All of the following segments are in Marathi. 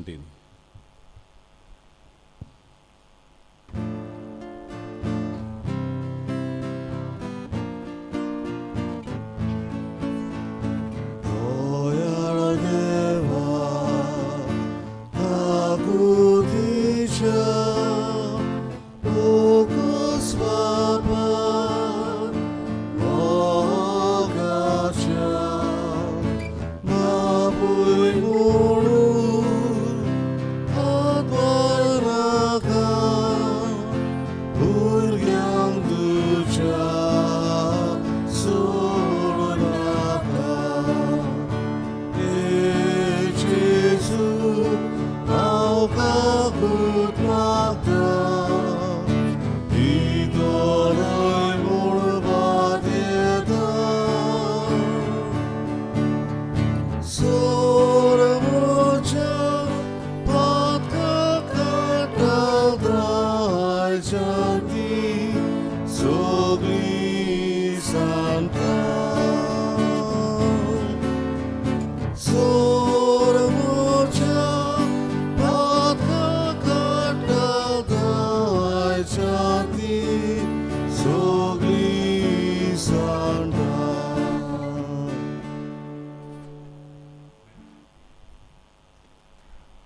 17.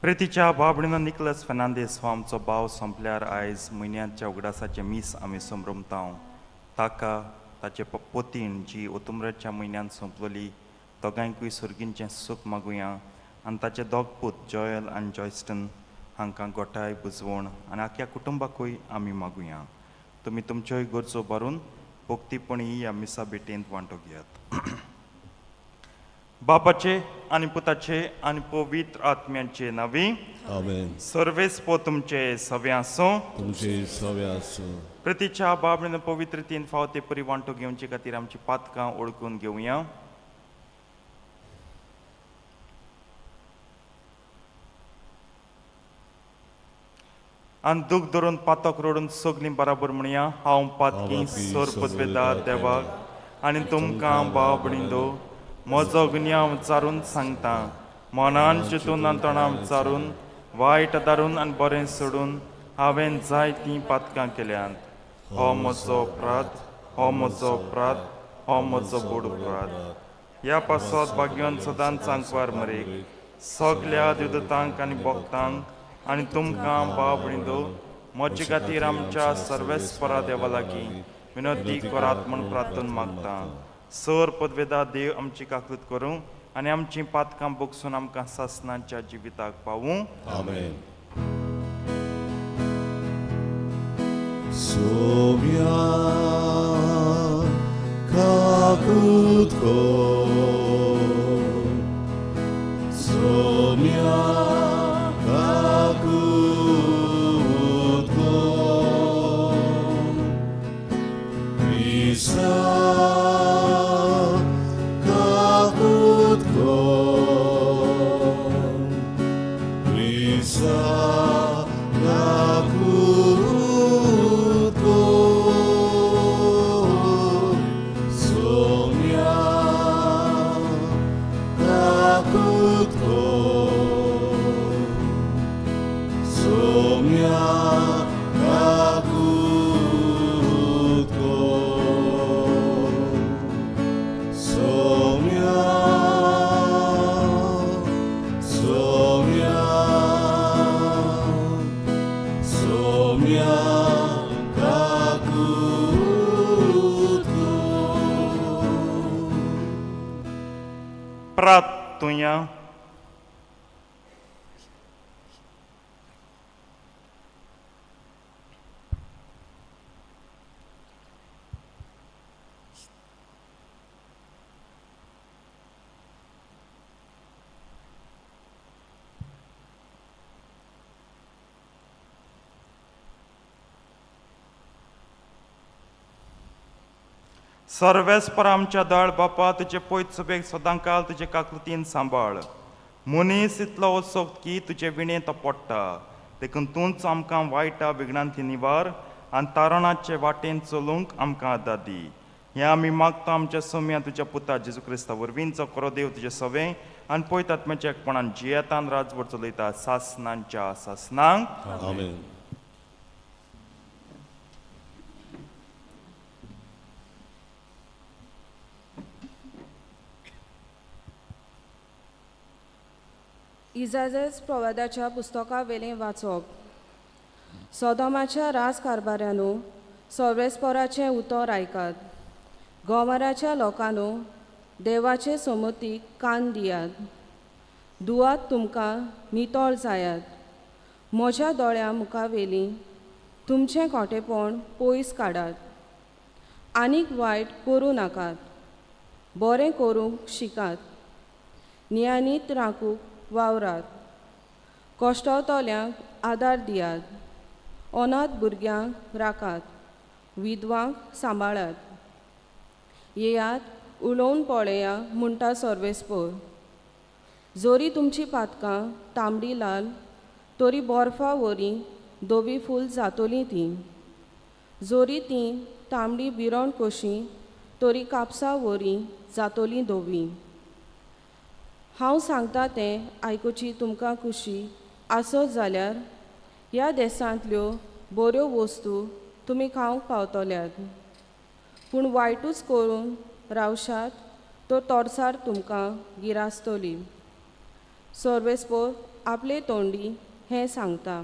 प्रितीच्या बाबडीन निकलस फेर्नांदीस हो आमचो भाव सोंपल्यार आयज म्हयन्याच्या उगडासाचे मीस आमी संभ्रमतांव ताका ताचे पोतीन जी ओतुंबराच्या म्हयन्यान सोंपलोली दोगांयकूय सुर्गींचें सूख मागुया आनी ताचे दोग पूत जॉयल आनी जॉयस्टन हांकां गोठाय बुजवण आनी आख्या कुटुंबाकूय आमी मागुया. तुमी तुमच्योय गरजो भरून पोक्तीपणी ह्या मिसा भेटेंत वांटो घेयात. बापाचे आनी पुताचे आनी पवित्र आत्म्याचे नावी आमेन. सर्वेस्पो तुमचे सवे आसूं. तुमचे सवे आसूं. प्रितीच्या बाबडीन पवित्रतेन फावते परी वांटो घेवचे खातीर आमची पातकां ओळखून घेवया. आनी दूख धरून पातक रोडून सगलीं बराबर म्हणया. हांव पातकी सोर पदवेदार देवाक आनी तुमकां बाबडींदो म्हजो गुन्यांव विचारून सांगता. मनान चिंतून नंतणां विचारून वायट दारून आनी बरें सोडून हांवें जायतीं पातकां केल्यांत. हो म्हजो अपराध, हो म्हजो अपराध, हो म्हजो बूड अपराध. ह्या पासत भाग्योन सदांच सांगवार मरेक सगल्या दिवदतांक आनी भक्तांक आनी तुमकां बाबडींदो म्हजे खातीर आमच्या सर्वेस्परा देवा लागीं विनंती करात म्हूण प्रार्थन मागता. सर पदवेदार देव आमची काकूत करूं आनी आमची पातकां बोगसून आमकां सासणाच्या जिविताक पावूं. आमेन. सोम्या काकूत कर. सोम्या काकूत कर. विसा प्रार्थुया. सर्वेस्पर आमच्या दळ बापा तुजे पयत सुबेक सदांकाल तुजे काकुतीन सांबाळ. मनीस इतलो वचोक की तुजे विणे तो पडटा देखून तूंच आमकां वायटा विघ्नांती निवार आनी तारणाचे वाटेन चलूंक आमकां आदार दी. हें आमी मागता आमच्या सोम्या तुज्या पुता जेजू क्रिस्ता वरवींचो खरो देव तुजे सवे आनी पळयत आत्म्याच्या एकपणान जियेतान राजभर चलयता सासनांच्या सासनांक आमेन. इजाजेस प्रवादाच्या पुस्तका वेलें वाचप. सोदोमाच्या राजकारभाऱ्यानो सर्वेस्पराचें उतर आयकात. गोमाराच्या लोकांनो देवाचे समतीक कान दियात. दुआत तुमकां नितळ जायात. म्हज्या दोळ्या मुखावेली तुमचें खोटेपण पयस काडात. आनीक वायट करूं नाकात. बरें करूंक शिकात. नियानीत राखूंक वावरात. कोश्टवतल्यांक आदार दियात. अनाथ भुरग्यांक राखात. विधवांक सांबाळात. येयात उलोवन पळया म्हणटा सर्वेस्पर. जोरी तुमची पातकां तांबडी लाल तोरी बर्फा वरी धवी फूल जातोलीं तीं. जोरी तीं तांबडी बिरोण कशी तोरी कापसा वरी जातोलीं धवी. हांव सांगता तें आयकुची तुमकां खुशी आसत जाल्यार ह्या देसांतल्यो बऱ्यो वस्तू तुमी खावंक पावतल्यात. पूण वायटूच करून रावशात तो तोरसार तुमकां गिरास्तली. सर्वेस्पर आपले तोंडी हें सांगता.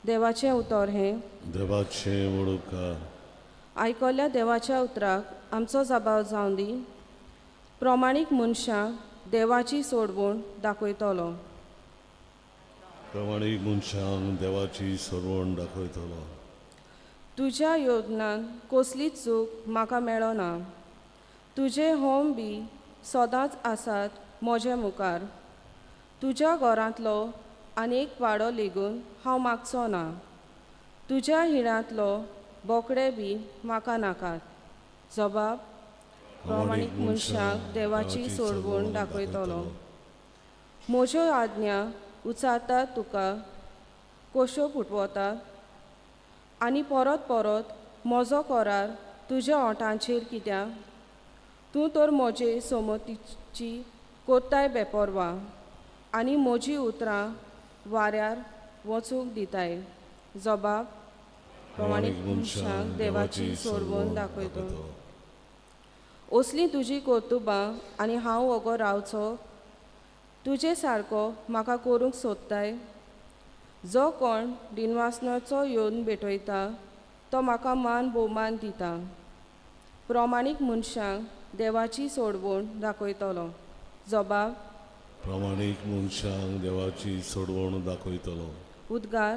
देवाचें उतर हें. देवाचें वळखा. आयकल्ल्या देवाच्या उतराक आमचो जबाब जावन दी. प्रमाणीक मनशांक देवाची सोडवण दाखयतलो. प्रमाणीक मनशांक देवाची सोडवण दाखयतलो. तुज्या योजनान कसलीच चूक म्हाका मेळना. तुजे होम बी सदांच आसात म्हजे मुखार. तुज्या घरांतलो आनीक वाडो लेगून हांव मागचो ना. तुज्या हिणांतलो बोकडे बी म्हाका नाकात. जबाब प्रमाणीक मनशांक देवाची सोडवण दाखयतलो. म्हज्यो आज्ञा उचारतात तुका कश्यो फुटवतात आनी परत परत म्हजो करार तुज्या ओंठांचेर कित्याक. तूं तर म्हजे समतीची कोत्ताय बेपरवा आनी म्हजी उतरां वाऱ्यार वचूंक दिताय. जबाब प्रमाणीक मनशांक देवाची सोडवण दाखयतलो. असलीं तुजी कर्तुबां आनी हांव ओगो रावचो तुजे सारको म्हाका करूंक सोदताय. जो कोण दिनवासनाचो येवन भेटयता तो म्हाका मान भोवमान दिता. प्रमाणीक मनशांक देवाची सोडवण दाखयतलो. जबाब प्रमाणीक मनशांक देवाची सोडवण दाखयतलो. उद्गार.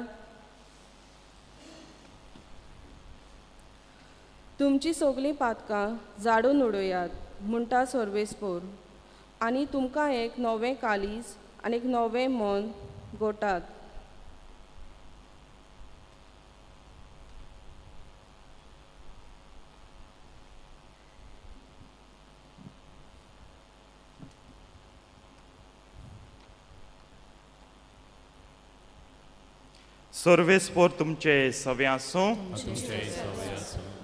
तुमची सगळीं पातकां झाडून उडयात म्हणटा सर्वेस्पर. आनी तुमकां एक नवें कालीज आनी एक नवें मन घोटात. सर्वेस्पर तुमचे सवे आसूं.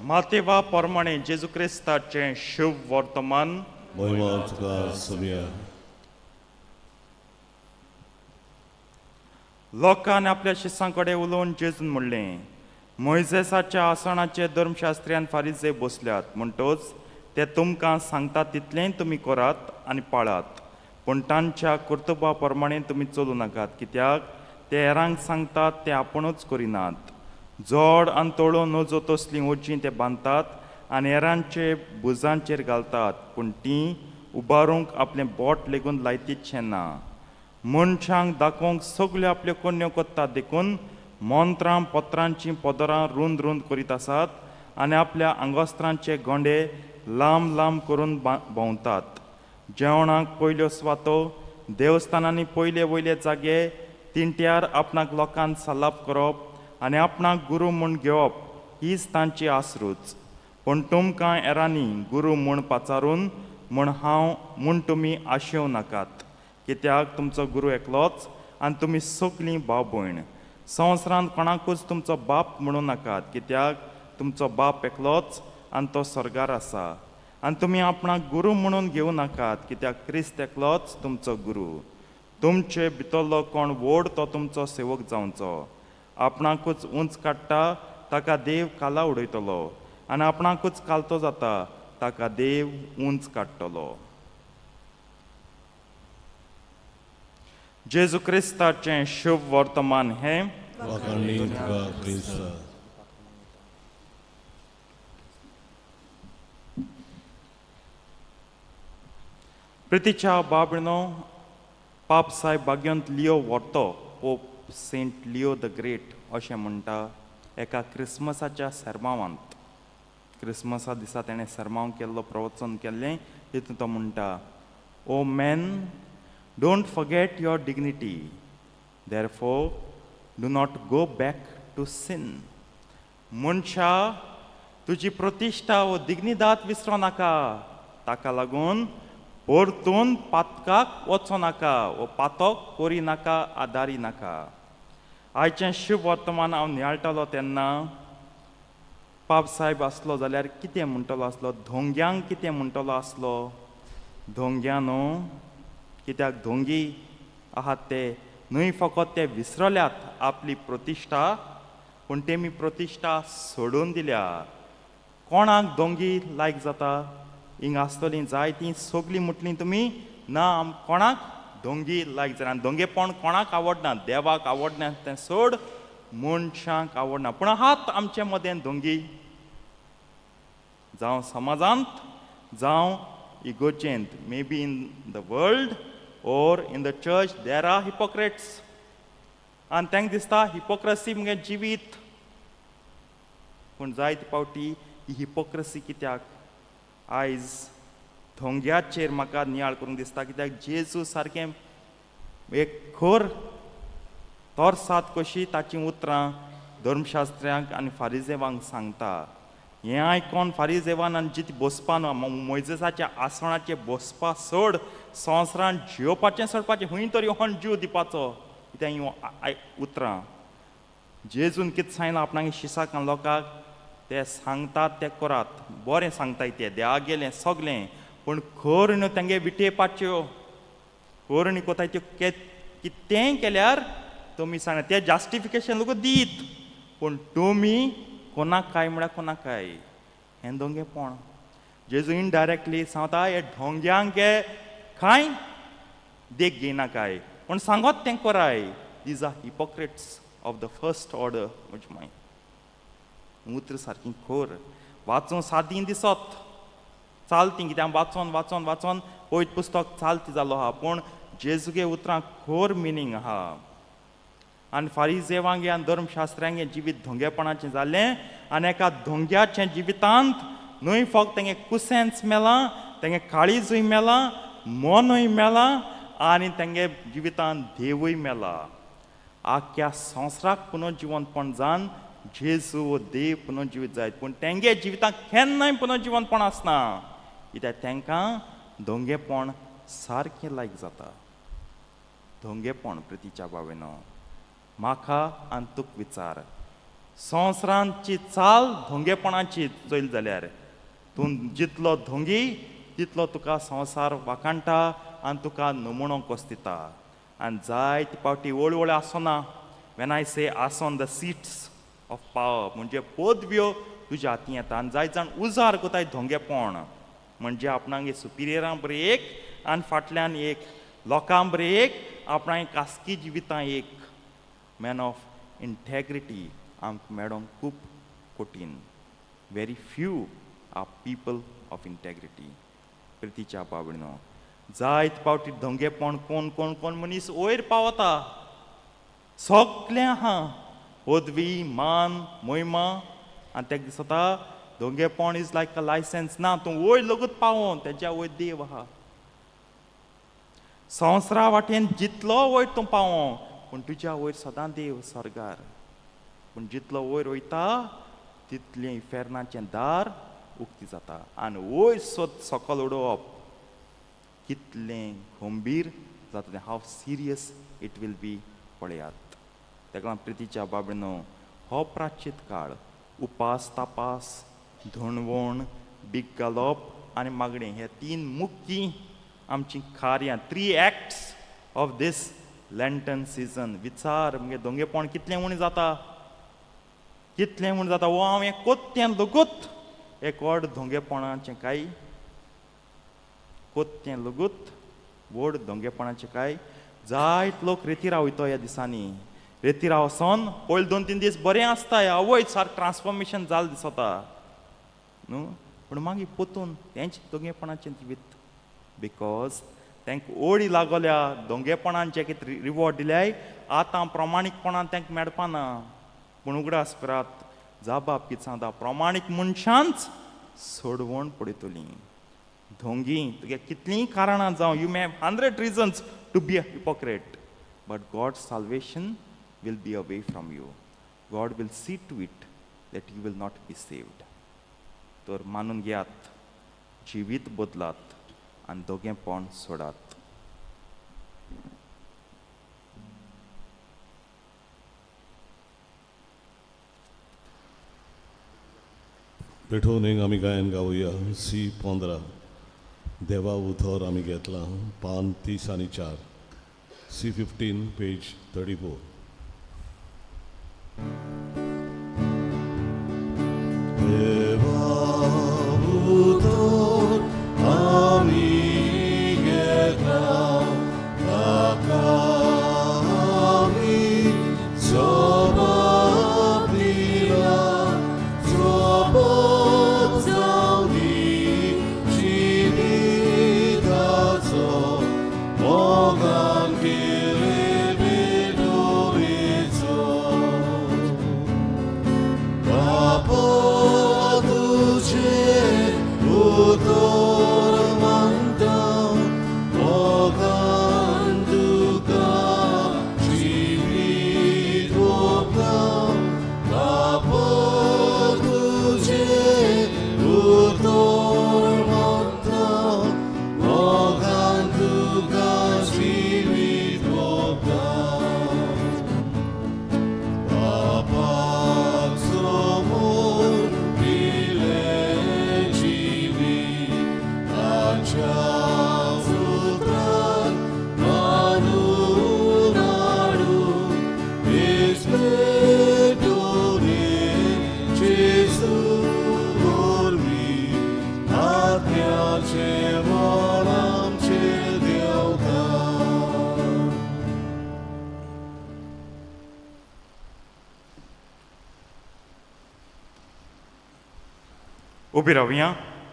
मातेवा प्रमाणे जेजू क्रिस्ताचें शुभ वर्तमान. महिमा तुका सव्या. लोकांनी आपल्या शिसां कडेन उलोवन जेजून म्हणलें, मोइजेसाच्या आसनाचे धर्मशास्त्र्यान फारिजे बसल्यात म्हणटच ते तुमकां सांगता तितलें तुमी करात आनी पाळात. पूण तांच्या कर्तुबा प्रमाणे तुमी चलूं नाकात. कित्याक ते हेरांक सांगतात ते आपुणूच करिनात. जड आनी तळो नजो तसलीं ओजीं ते बांदतात आनी हेरांचे भुजांचेर घालतात. पूण तीं उबारूंक आपलें बोट लेगून लायतीचें ना. मनशांक दाखोवंक सगल्यो आपल्यो कन्यो कोत्तात देखून मंत्रां पत्रांचीं पदरां रुंद रुंद करीत आसात आनी आपल्या आंगोस्त्रांचे गोंडे लांब लांब करून भोंवतात. जेवणाक पयल्यो स्वातो देवस्थानांनी पयले वयले जागे तिंट्यार आपणाक लोकांक सल्लाप करप आनी आपणाक गुरू म्हूण घेवप हीच तांची आसरूच. पूण तुमकां हेरांनी गुरू म्हूण पाचारून म्हूण हांव म्हूण तुमी आशेव नाकात. कित्याक तुमचो गुरू एकलोच आनी तुमी सगलीं भाव भयण. संवसारांत कोणाकूच तुमचो बाप म्हणूं नाकात. कित्याक तुमचो बाप एकलोच आनी तो स्वर्गार आसा. आनी तुमी आपणाक गुरू म्हणून घेवं नाकात, कित्याक क्रिस्त एकलोच तुमचो गुरू. तुमचे भितरलो कोण व्हड तो तुमचो सेवक जावचो. आपणाकूच उंच काडटा ताका देव काला उडयतलो, आनी आपणाकूच कालतो जाता ताका देव उंच काडटलो. जेजू क्रिस्ताचें शुभ वर्तमान हें वाखाणणी तुका क्रिस्ता. प्रितीच्या बाबणो पाप साहेब भाग्यंत लियो व्हरतो pope saint Leo the great अशें म्हणटा एका क्रिस्मसाच्या सरमावांत. क्रिस्मसा दिसा तेणें सरमाव केल्लो प्रवचन केल्लें तितून तो म्हणटा, O man, don't forget your dignity, therefore do not go back to sin. मनशा, तुजी प्रतिश्ठा वो दिग्निदात विसरो नाका, ताका लागून परतून पातकाक वचो नाका, वो पातक कोरी नाका, आदारी नाका. आयचें शुभ वर्तमान हांव नियाळटलो तेन्ना पाप साहेब आसलो जाल्यार कितें म्हणटलो आसलो, धोंग्यांक कितें म्हणटलो आसलो. धोंग्यां न्हू, कित्याक धोंगी आहात ते न्हय फकत ते विसरल्यात आपली प्रतिश्ठा, पूण तेमी प्रतिश्ठा सोडून दिल्या. कोणाक धोंगी लायक जाता? हिंग आसतलीं जायतीं सगलीं म्हटलीं तुमी ना, कोणाक धोंगी लायक जायना. धोंगेपण कोणाक आवडना? देवाक आवडना तें सोड, मनशांक आवडना. पूण आहात आमचे मदें धोंगी, जावं समाजांत जावं इगोर्जेंत. May be in the world or in the church there are hypocrites, and तांकां दिसता हिपोक्रसी म्हणजे जिवीत. पूण जायते फावटी ही हिपोक्रसी कित्याक आयज धोंग्याचेर म्हाका नियाळ करूंक दिसता, कित्याक जेजू सारकें एक खर तोरसाद कशी ताचीं उतरां धर्मशास्त्र्यांक आनी फारिजेवांक सांगता. हें आयकोन फारिजेवान आनी जिती बसपान मोइजेसाच्या आसनाचेर बसपा सोड, संवसारान जियोवपाचें सोडपाचें, खंय तरी होन जीव दिवपाचो. कित्याक हीं उतरां जेजून कितें सांगलां आपणाक शिसाक लोकांक, ते सांगतात ते करात. बरें सांगताय ते देवा गेलें सगलें, पूण खर न्हू तेंगे विटेवपाच्यो, खर न्ही कोताय त्यो कितेंय केल्यार तुमी सांगता तें जस्टिफिकेशन लोक दीत, पूण तुमी कोणाक काय म्हळ्यार कोणाक काय. हें दोंगेपण जेजू इनडायरेक्टली सांगता, हे ढोंग्यांक कांय देख घेयना काय, पूण सांगत तें कराय. These are hypocrites of the first order. म्हणजे मागीर उतर सारकीं खर वाचून सादीं दिसत, चालतीं कित्याक वाचोन वाचोन वाचोन पयत पुस्तक चालती जालो आहा, पूण जेजूगे उतरां खर मिनींग आहा. आनी फारिजेवांगे आनी धर्मशास्त्रांगे जिवीत धोंगेपणाचें जालें, आनी एका धोंग्याचें जिवितांत न्हय फक्त तेंगे कुसेंच मेलां, तेंगे काळीजूय मेलां, मनूय मेलां, आनी तेंगे जिवितांत देवूय मेला. आख्या संवसाराक पुनर्जिवनपण जावन जेजू वो देव पुनर्जिवीत जायत, पूण तेंगे जिवितांत केन्नाय पुनर्जिवनपण आसना, कित्याक तेंकां धोंगेपण सारकें लायक जाता. धोंगेपण प्रितीच्या बावेनो, म्हाका आनी तुक विचार, संवसारांची चाल धोंगेपणाची चोयल जाल्यार तूं जितलो धोंगी तितलो तुका संवसार वाकाणटा आनी तुका नमुणो कसो दिता. आनी जायते फावटी वळवळ आसना. वेन आय से आसोन द सिट्स ऑफ पावर, म्हणजे पदव्यो तुज्या हातीं येता. आनी जायत जाण उजार कोताय धोंगेपण, म्हणजे आपणागे सुपिरियरां बरें एक आनी फाटल्यान एक, लोकां बरें एक, आपणागे खासगी जिवितां एक. मॅन ऑफ इंटेग्रिटी आमकां मेळोंक खूब कठीण. Very few are people of integrity. प्रितीच्या बाबडीनो, जायत फावटी धोंगेपण कोण कोण कोण मनीस वयर पावता, सगलें आहा, पदवी मान मोहिमा, आनी तेका दिसता धोंगेपण इज लायक अ लायसन्स. ना, तूं वयर लगूच पावोन तेज्या वयर देव आहा. संवसारा वाटेन जितलो वयर तूं पावो, पूण तुज्या वयर सदां देव स्वर्गार. पूण जितलो वयर वयता तितलें इफेर्नाचें दार उक्ती जाता, आनी वयर सकयल उडोवप कितलें गंभीर जाता तें, हाव सिरियस इट वील बी पळयात. ताका लागून प्रितीच्या बाबडीनो, हो प्राचीत काळ उपास तापास, धणवण, बीग घालप आनी मागणी हे 3 मुख्य आमची कार्यां 3 acts of this Lenten season. विचार म्हणजे दोंगेपण कितलें म्हूण जाता वो हांव हें कोत्तें लगूत एक व्हड दोंगेपणाचें काय कोत्तें लगूत व्हड दोंगेपणाचें काय जायत लोक रेतीराव वयतो ह्या दिसांनी रेतीराव वचोन पयले 2-3 दीस बरें आसता आवय सारकें ट्रान्सफॉर्मेशन जालें दिसता न्हू पूण मागीर पोतून तेंच दोंगेपणाचें जिवीत बिकॉज तांकां ओडी लागल्या दोंगेपणान जे कितें रिवॉर्ड दिल्याय आतां प्रमाणीकपणान तांकां मेळपाना पूण उगडास करात जाबाब कितें सांगता प्रमाणीक मनशांच सोडवण पडयतलीं धोंगी तुगे कितलींय कारणां जावं you may have 100 reasons to be a hypocrite but God's salvation will be away from you. God will see to it that you will not be saved. तर मानून घेयात जिवीत बदलात आनी दोगेपण सोडात. पेठोवन एक आमी गायन गावुया C15 देवा उथोर आमी घेतला पान 30 आनी 4 C15 पेज 34. देवा उथोर आमी घेतला ताका आमी जबाब दिला उबी रावया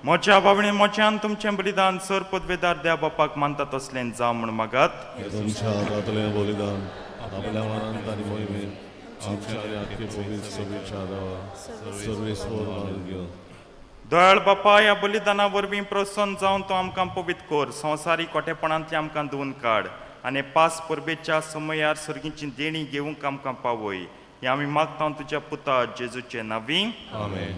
मोच्या बाबणे मोच्यान तुमचें बलिदान सर पदवेदार देवा बापाक मानतात असलें जावं म्हूण मागात. तुमच्या हातांतलें बलिदान आपल्या मनांत आनी मोहिमेंत आमच्या आख्खे पवित्र सभेच्या आदाराक सर्वेस्वर मानून घेवन दयाळ बापा ह्या बलिदाना वरवीं प्रसन्न जावन तूं आमकां पवित्र कर संवसारीक खोटेपणांतली आमकां धुवन काड आनी पास परबेच्या समयार सर्गीची देणी घेवंक आमकां पावय हें आमी मागता तुज्या पुता जेजूचे नांवी आमेन.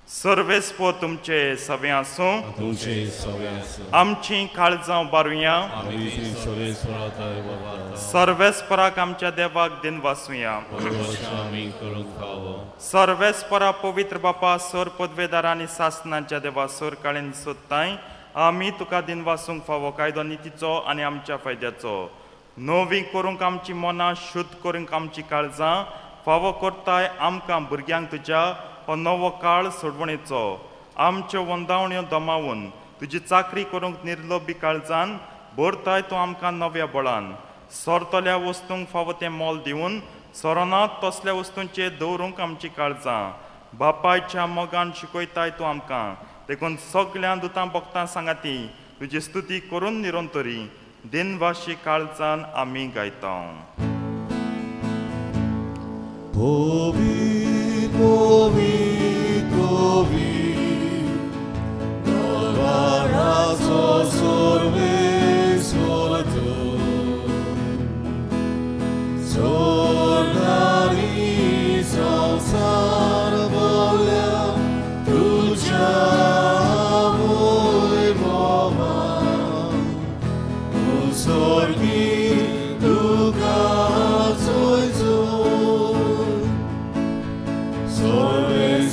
सर्वेस्पो तुमचे सवे आसूं तुमचे सवे आसूं आमची काळजां बारुया आमी सर्वेस्वराक बाबा सर्वेस्पराक आमच्या देवाक दिन वासुया आमी करून खावो सर्वेस्परा पवित्र बापा सर पदवेदार आनी सासनाच्या देवा सर काळीन सोदताय आमी तुका दिन वासूंक फावो कायदो नितीचो आनी आमच्या फायद्याचो नवी करूंक आमची मनां शुद्ध करूंक आमची काळजां फावो करताय आमकां भुरग्यांक तुज्या हो नवो काळ सोडवणेचो आमच्यो वंदावण्यो दमावून तुजी चाकरी करूंक निर्लोभी काळजान भरताय तूं आमकां नव्या बळान सोरतल्या वस्तूंक फावो तें मोल दिवन सोरनात तसल्या वस्तूंचेर दवरूंक आमची काळजां बापायच्या मोगान शिकयताय तूं आमकां देखून सगळ्या दुतां भक्तां सांगाती तुजी स्तुती करून निरंतरी दिनवाशी काळजान आमी गायता. Sorry,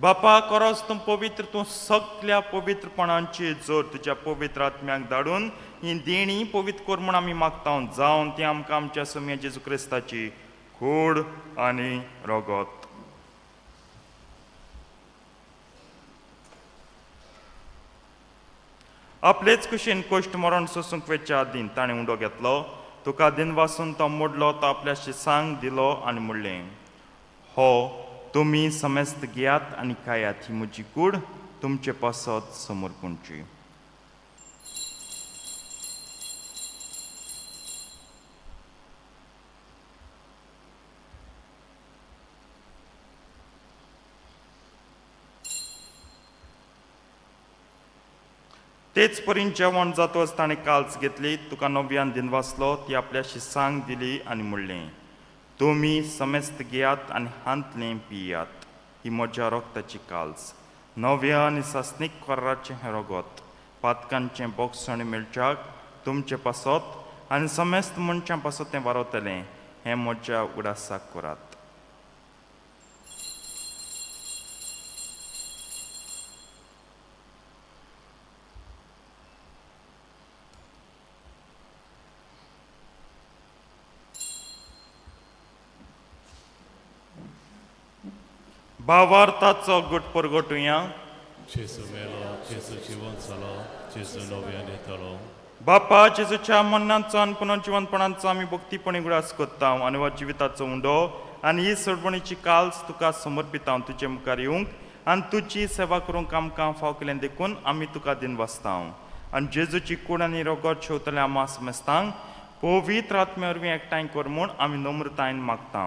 बापा खरोच तूं पवित्र, तूं सगळ्या पवित्रपणांची जोर तुज्या पवित्र आत्म्याक धाडून ही देणी पवित्र कर म्हूण आमी मागता जावन ती आमकां आमच्या सोम्या जेजू क्रिस्ताची कूड आनी रगत. आपलेच कुशीन कोश्ट मरण सोसूंक वेच्या आदीं ताणें उंडो घेतलो. तुका दिन वासून तो मोडलो, तो आपल्या शिसांक दिलो आनी म्हणलें, हो तुमी समेस्त घेयात आनी खायात, ही म्हजी कूड तुमचे पासत समर्पणची. तेच परीन जेवण जातच ताणें काल्स घेतली, तुका नव्यान दिन वाचलो, ती आपल्या शिसांक दिली आनी म्हणलें, तुमी समेस्त घेयात आनी हांतलें पियात, ही म्हज्या रक्ताची काल्स, नव्या आनी सासनीक कोर्राचें हें रगत, पातकांचें बोगसण मेळच्याक तुमचे पासत आनी समेस्त मनशां पासत तें वारवतलें, हें म्हज्या उडासाक करात. भावार्थाचो घट परगटुया. जेजू मेलो, जेजू जिवंत जालो, जेजू नव्यान येतलो. बापा जेजूच्या मरणाचो आनी पुनर्जिवंतपणाचो आमी भक्तीपणी उगडास कोत्ता आनी वा जिविताचो उंडो आनी ही सोडवणीची काल्स तुका समर्पिता तुजे मुखार येवंक आनी तुजी सेवा करूंक आमकां फाव केलें देखून आमी तुका दिन वाचता आनी जेजूची कूड आनी रगत शेवतले आमा समेस्तांक पवित्र आत्मे वरवीं एकठांय कर म्हूण आमी नम्रतायेन मागता.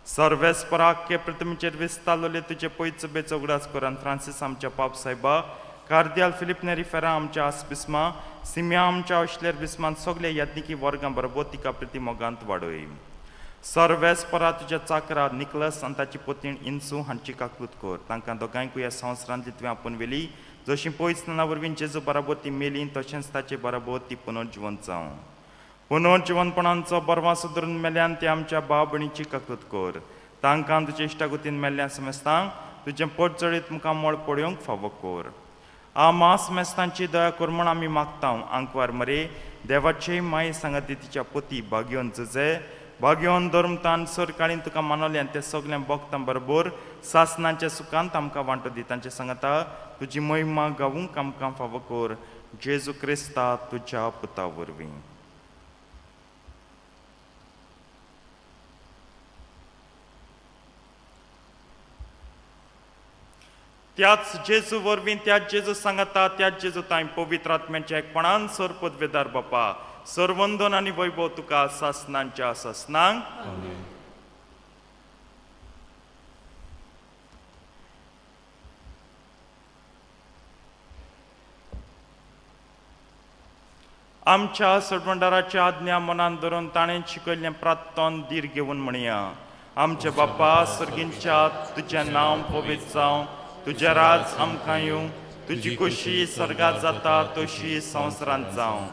सर्वेस्पराक प्रथमेचेर विस्तारलोले तुजे पयच बेचो उगडास कर आनी फ्रांसीस आमच्या पाप सायबा, कार्दियाल फिलिप नेरी फेरा आमच्या आस्पिस्मा, सिमिया आमच्या ऑश्लेर बिस्मान सगळ्या यत्निकी वर्गां बरोबर तिका प्रतिमोगांत वाडय. सर्वेस्परा तुज्या चाकरा निकलस आनी ताची पत्नीण इंसू हांची काकूत कर. तांकां दोगांयकूय ह्या संवसारांतली तुवें आपूण वेली, जशी पयस नाना वरवीं जेजू बराबर ती मेली, तशेंच ताचे बराबर ती पुनर्जिवंत जावं. पुनर्जिवंतपणांचो बरवा सुदरून मेल्यान ते आमच्या भाव भयणीची काकूत कर. तांकां तुजे इश्टागतीन मेल्ल्या समेस्तांक तुजें पोट जळीत मुखार मोळ पडयोंक फावो कर. आमा समेस्तांची दया कर म्हूण आमी मागता. आंकवार मरे देवाचे माये सांगाती तिच्या पती भाग्योन झुजे, भाग्योन धर्मतान सर काळीन तुका मानवलें ते सगळ्या भक्तां बरोबर सासनाच्या सुखांत आमकां वांटो दी. तांचे सांगता तुजी महिमा गावूंक आमकां फावो कर. जेजू क्रिस्ता तुज्या पुता वरवीं. त्याच जेजू वरवीं त्याच जेजू सांगता त्याच जेजू ताई पवित्र आत्म्याच्या एकपणान सर पदवेदार बापा सर्वंदन आनी वैभव तुका सासनांच्या सासनांक. आमच्या सडवंडाराच्या आज्ञा मनान धरून ताणें शिकयल्लें प्रार्थन धीर घेवन म्हणया. आमचे बापा सर्गींच्या तुजें नांव पवित्र जावं, तुजें राज आमकां येवं, तुजी खोशी सर्गात जाता तशी संवसारांत जावं.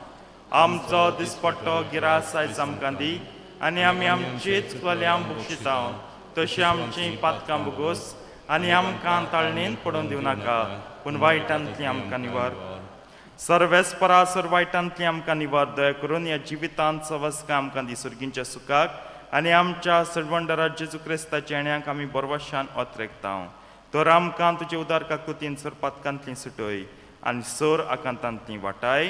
आमचो दिसपट्टो गिरास आयज आमकां दी आनी आमी आमचीच कोल्यां बक्षिता तशी आमची पातकां बुगोस आनी आमकां ताळणेन पडोवन दिवं नाका, पूण वायटांतली आमकां निवार. सर्वेस्परा सर वायटांतली आमकां निवार. दया करून ह्या जिवितांत सवस्का आमकां दी सर्गींच्या सुखाक आनी आमच्या सडवंडरा जेजू क्रिस्ताच्या येण्याक आमी बरवशान ओतरेकता. तर आमकां तुजे उदार काकुतीन सर पातकांतली सुटय आनी सर आकांतांतली वाटाय.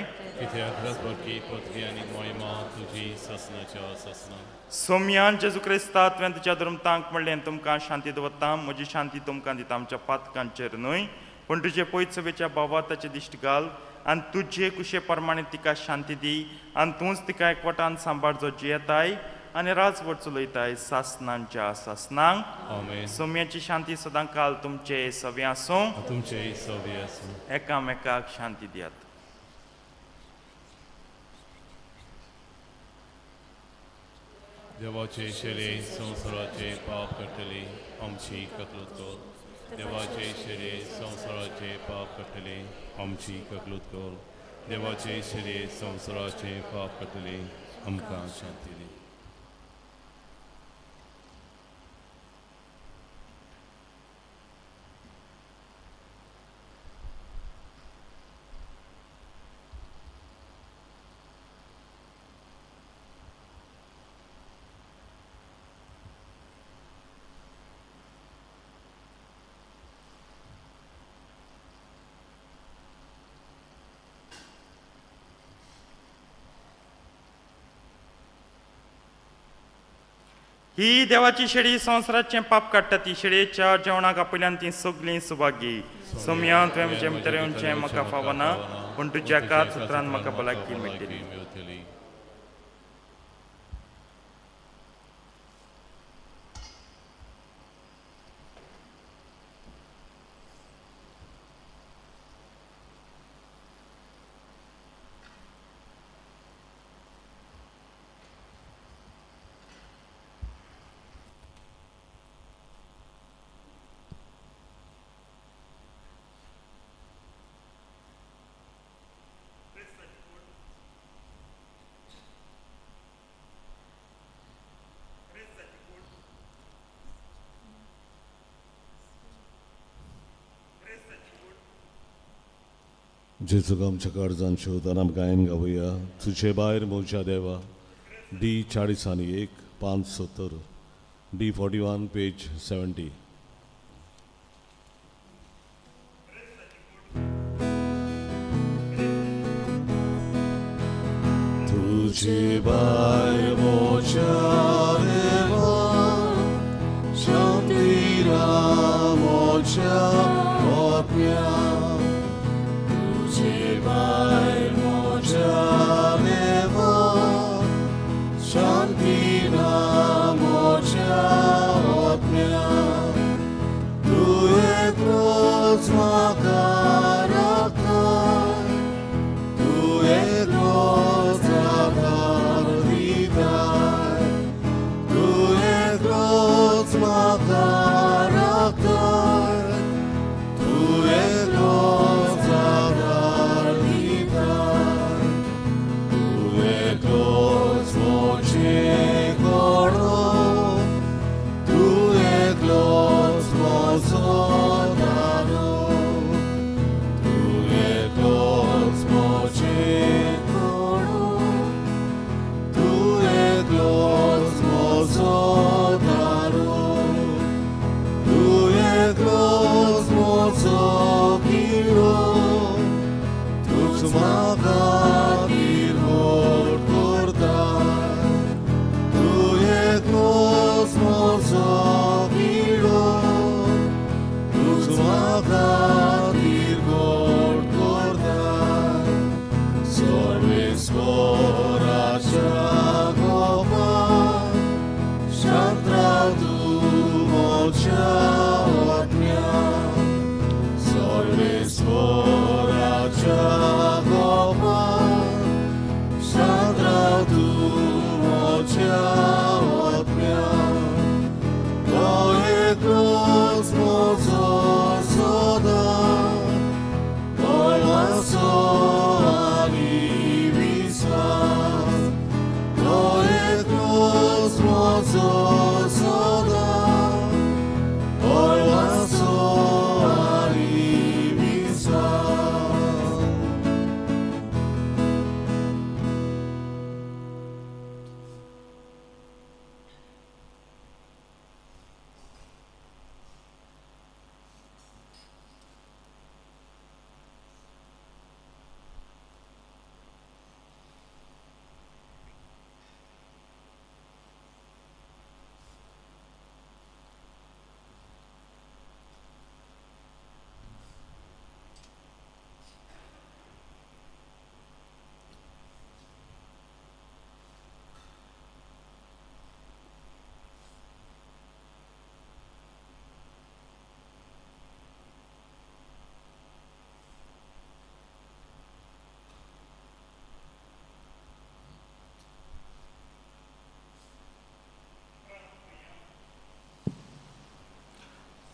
सोम्यान जेजू क्रिस्ता तुवें तुज्या धर्मतांक म्हणलें तुमकां शांती दवरता, म्हजी शांती तुमकां दिता. आमच्या पातकांचेर न्हय पूण तुजे पयसवेच्या भावा ताचे दिश्ट घाल आनी तुजे कुशे प्रमाणे तिका शांती दी आनी तूंच तिका एकवटान सांबाळ जो जियेताय आनी राजवट चलयताय सासनांच्या सासनांक. सोम्याची शांती सदां काल तुमचे सवे आसूं. एकामेकाक शांती दियात. देवाचे शेरे संवसाराचे पाप कटले आमची ककलूत कर. देवाचे शेरे संवसाराचे पाप कटले आमची ककलूत कर. देवाचे शेरे संवसाराचे पाप कटले आमकां शांती दी. ही देवाची शेळी संवसाराचें पाप काडटा ती शेळयेच्या जेवणाक आपल्यान ती सगळीं सुभागी सोम्या तुवें म्हजें भितर येवचें म्हाका फावना पूण तुज्या काच उतरान म्हाका भलायकी मेळटली. जेजूक आमच्या काळजान शोधान आम गायन गावया तुझे भायर मोच्या देवा D40 570 D41 पेज 70. तुझे भायर मोच्या देवा शांतीरा मोच्या आत्म्या Vai moja deva shanti moja atmya tu ekroz makaraka tu ekroz makarvidai tu ekroz makaraka tu ekroz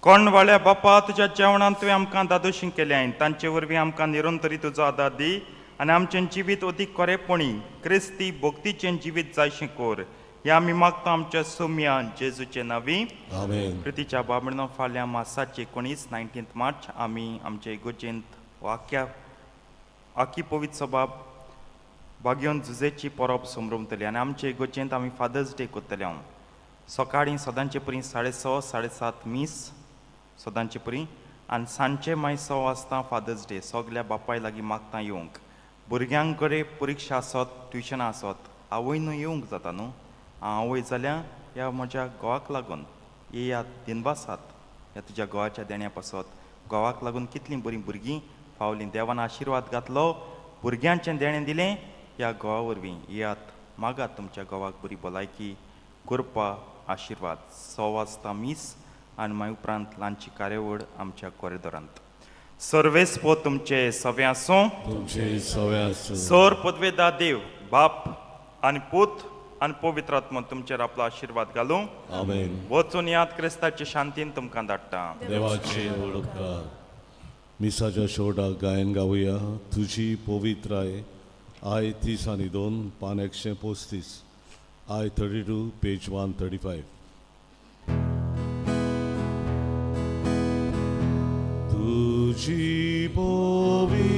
कोण वाल्या बापा तुज्या जेवणान तुवें आमकां दादोशी केल्याय तांचे वरवीं आमकां निरंतरी तुजो आदार दी आनी आमचें जिवीत अदीक खरेपणी क्रिस्ती भक्तीचें जिवीत जायशें कोर हें आमी मागता आमच्या सोम्या जेजूचे नांवी आमेन. प्रितीच्या बाबडनो फाल्यां मासाचे 19 मार्च आमी आमचे इगोर्जेंत आखी पवित्र सभा भाग्योन झुजेची परब समरमतली आनी आमचे इगोर्जेंत आमी फादर्स डे करतले. सकाळीं सदांचे परी 6:30 7:30 मीस सदांचे परी आनी सांजचे मागीर 6 वाजता फादर्स डे. सगल्या बापाय लागीं मागता येवंक. भुरग्यांक कडेन परिक्षा आसत ट्युशनां आसत आवय न्हू येवंक जाता न्हू आवय जाल्यार ह्या म्हज्या गोवाक लागून येयात दिनवासात ह्या तुज्या गोवाच्या देण्या पासत गोवाक लागून कितलीं बरीं भुरगीं पावलीं देवान आशिर्वाद घातलो भुरग्यांचें देणें दिलें ह्या गोवा वरवीं येयात मागात तुमच्या गोवाक बरी भलायकी कृपा आशिर्वाद 6 वाजता मीस आनी मागीर उपरांत ल्हानची कार्यावळ आमच्या कॉरिडोरांत सर्वेस्पो तुमचे सवे आसूं तुमचे सवे आसूं सोर पदवेदा देव बाप आनी पूत आनी पवित्र आत्मा तुमचेर आपलो आशिर्वाद घालूं आमेन वचून याद क्रिस्ताचे शांतीन तुमकां धाडटा देवाचे ओळखकार मिसाच्या शेवटाक गायन गावया तुजी पवित्राय आय 30 आनी 2 पान 135 आय 32 पेज 135 तुजी पवित्राय